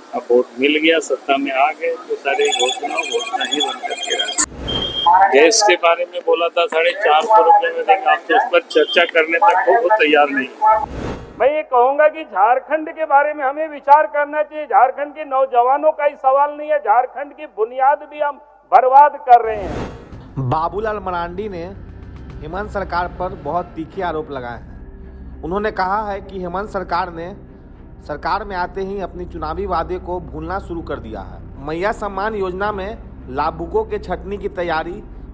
अब वोट मिल गया, सत्ता में आ गए तो सारे घोषणा ही बन करके रहा। गैस के बारे में बोला था 450 रुपये में देंगे, आप तो उस पर चर्चा करने तक वो तैयार नहीं। मैं ये कहूंगा कि झारखंड के बारे में हमें विचार करना चाहिए। झारखंड के नौजवानों का ही सवाल नहीं है, झारखंड की बुनियाद भी हम बर्बाद कर रहे हैं। बाबूलाल मरांडी ने हेमंत सरकार पर बहुत तीखे आरोप लगाए हैं। उन्होंने कहा है कि हेमंत सरकार ने सरकार में आते ही अपनी चुनावी वादे को भूलना शुरू कर दिया है। मैया सम्मान योजना में लाभुकों के छंटनी की तैयारी,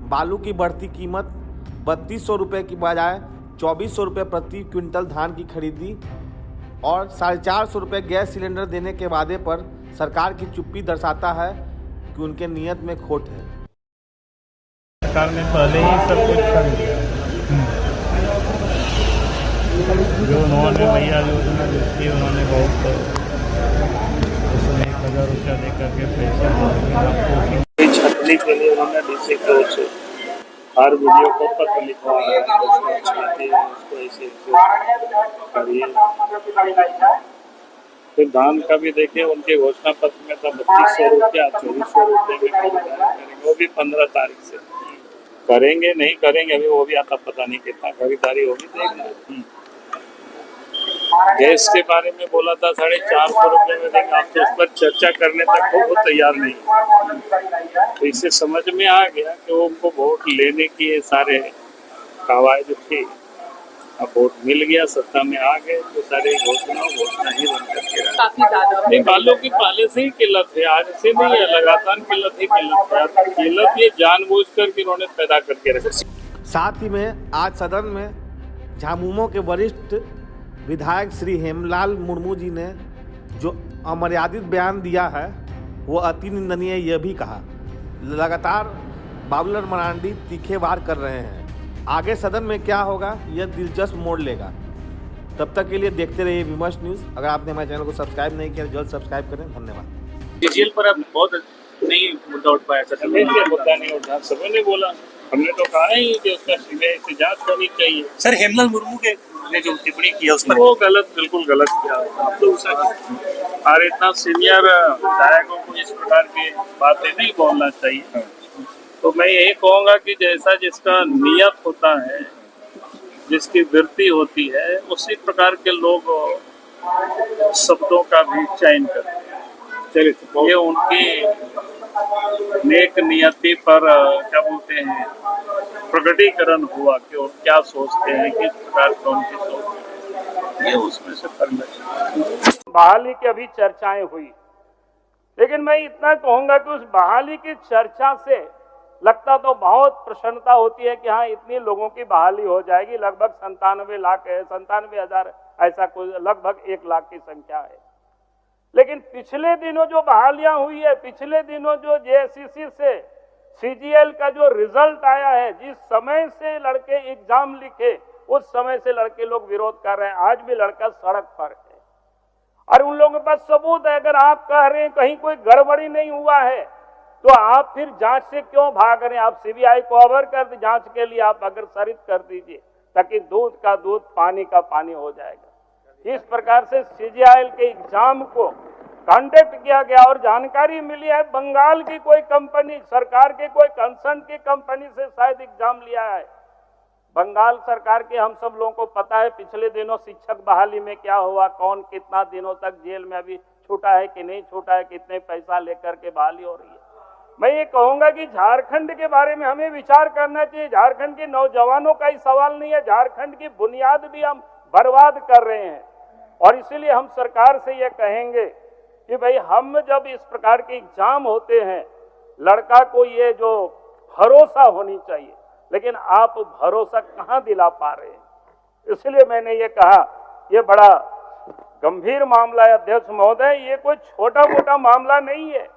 बालू की बढ़ती कीमत, 3200 रुपये की बजाय 2400 रुपये प्रति क्विंटल धान की खरीदी और 450 रुपये गैस सिलेंडर देने के वादे पर सरकार की चुप्पी दर्शाता है कि उनके नियत में खोट है। सरकार ने पहले ही सब कुछ कर दिया। जो उन्होंने मैया योजना दी उन्होंने बहुत उसमें 1000 रुपया दे करके पैसे छटनी के लिए उन्होंने डीसी की ओर से हर वीडियो को पत्र लिखवा है, उसको ऐसे करिए। फिर धान का भी देखिए, उनके घोषणा पत्र में था 3200 रुपया, 2400 रुपये में करेंगे, वो भी 15 तारीख से करेंगे। नहीं करेंगे अभी वो भी आता पता नहीं कितना खरीदारी होगी, देखना। गैस के बारे में बोला था 450 रुपये में देंगे, आप तो उस पर चर्चा करने तक वो तैयार नहीं। तो इससे समझ में आ गया कि उनको वोट लेने की ये सारे कवायद थी। अब वोट मिल गया, सत्ता में आ गए तो सारे घोषणा ही बन करके रहा। नहीं, बालों की पहले से ही किल्लत है, आज से नहीं है, लगातार किल्लत ही किल्लत है। किल्लत ये जानबूझ कर इन्होंने पैदा करके रखा। साथ ही में आज सदन में झामुमो के वरिष्ठ विधायक श्री हेमलाल मुर्मू जी ने जो अमर्यादित बयान दिया है वो अति निंदनीय, यह भी कहा। लगातार बाबूलाल मरांडी तीखे वार कर रहे हैं। आगे सदन में क्या होगा यह दिलचस्प मोड़ लेगा। तब तक के लिए देखते रहिए विमर्श न्यूज़। अगर आपने हमारे चैनल को सब्सक्राइब नहीं किया तो जल्द सब्सक्राइब करें। धन्यवाद। डीजीएल पर अब बहुत नहीं मुद्दा उठ पाया, मुद्दा नहीं उठा, सभी ने बोला, हमने तो कहा ही कि उसका सीबीआई से जांच होनी चाहिए। सर, हेमलाल मुर्मू के ने जो टिप्पणी की है उस पर वो गलत, बिल्कुल गलत किया। और इतना सीनियर विधायकों को इस प्रकार की बातें नहीं बोलना चाहिए। तो मैं यही कहूँगा कि जैसा जिसका नियत होता है, जिसकी वृत्ति होती है, उसी प्रकार के लोग शब्दों का भी चयन करते हैं। चलिए, ये उनकी नेक नियति पर क्या बोलते हैं प्रकटीकरण हुआ कि वो क्या सोचते हैं, किस प्रकार का उनकी सोच है, ये उसमें से करना। बहाली की अभी चर्चाएं हुई, लेकिन मैं इतना कहूंगा कि उस बहाली की चर्चा से लगता तो बहुत प्रसन्नता होती है कि हाँ इतनी लोगों की बहाली हो जाएगी। लगभग 97 लाख है, 97,000 ऐसा कुछ, लगभग 1 लाख की संख्या है। लेकिन पिछले दिनों जो बहालियां हुई है, पिछले दिनों जो जेएससीसी से सीजीएल का जो रिजल्ट आया है, जिस समय से लड़के एग्जाम लिखे उस समय से लड़के लोग विरोध कर रहे हैं। आज भी लड़का सड़क पर है और उन लोगों के पास सबूत है। अगर आप कह रहे हैं कहीं कोई गड़बड़ी नहीं हुआ है तो आप फिर जांच से क्यों भाग रहे हैं? आप सीबीआई को अवर कर दी, जांच के लिए आप अग्रसरित कर दीजिए, ताकि दूध का दूध पानी का पानी हो जाएगा। इस प्रकार से सीजीएल के एग्जाम को कंडक्ट किया गया और जानकारी मिली है बंगाल की कोई कंपनी, सरकार के कोई कंसर्न की कंपनी से शायद एग्जाम लिया है। बंगाल सरकार के हम सब लोगों को पता है पिछले दिनों शिक्षक बहाली में क्या हुआ, कौन कितना दिनों तक जेल में अभी छूटा है कि नहीं छूटा है, कितने पैसा लेकर के बहाली हो रही है। मैं ये कहूंगा कि झारखंड के बारे में हमें विचार करना चाहिए। झारखंड के नौजवानों का ही सवाल नहीं है, झारखंड की बुनियाद भी हम बर्बाद कर रहे हैं। और इसीलिए हम सरकार से ये कहेंगे कि भाई हम जब इस प्रकार के एग्जाम होते हैं, लड़का को ये जो भरोसा होनी चाहिए, लेकिन आप भरोसा कहाँ दिला पा रहे हैं। इसलिए मैंने ये कहा ये बड़ा गंभीर मामला है अध्यक्ष महोदय, ये कोई छोटा मोटा मामला नहीं है।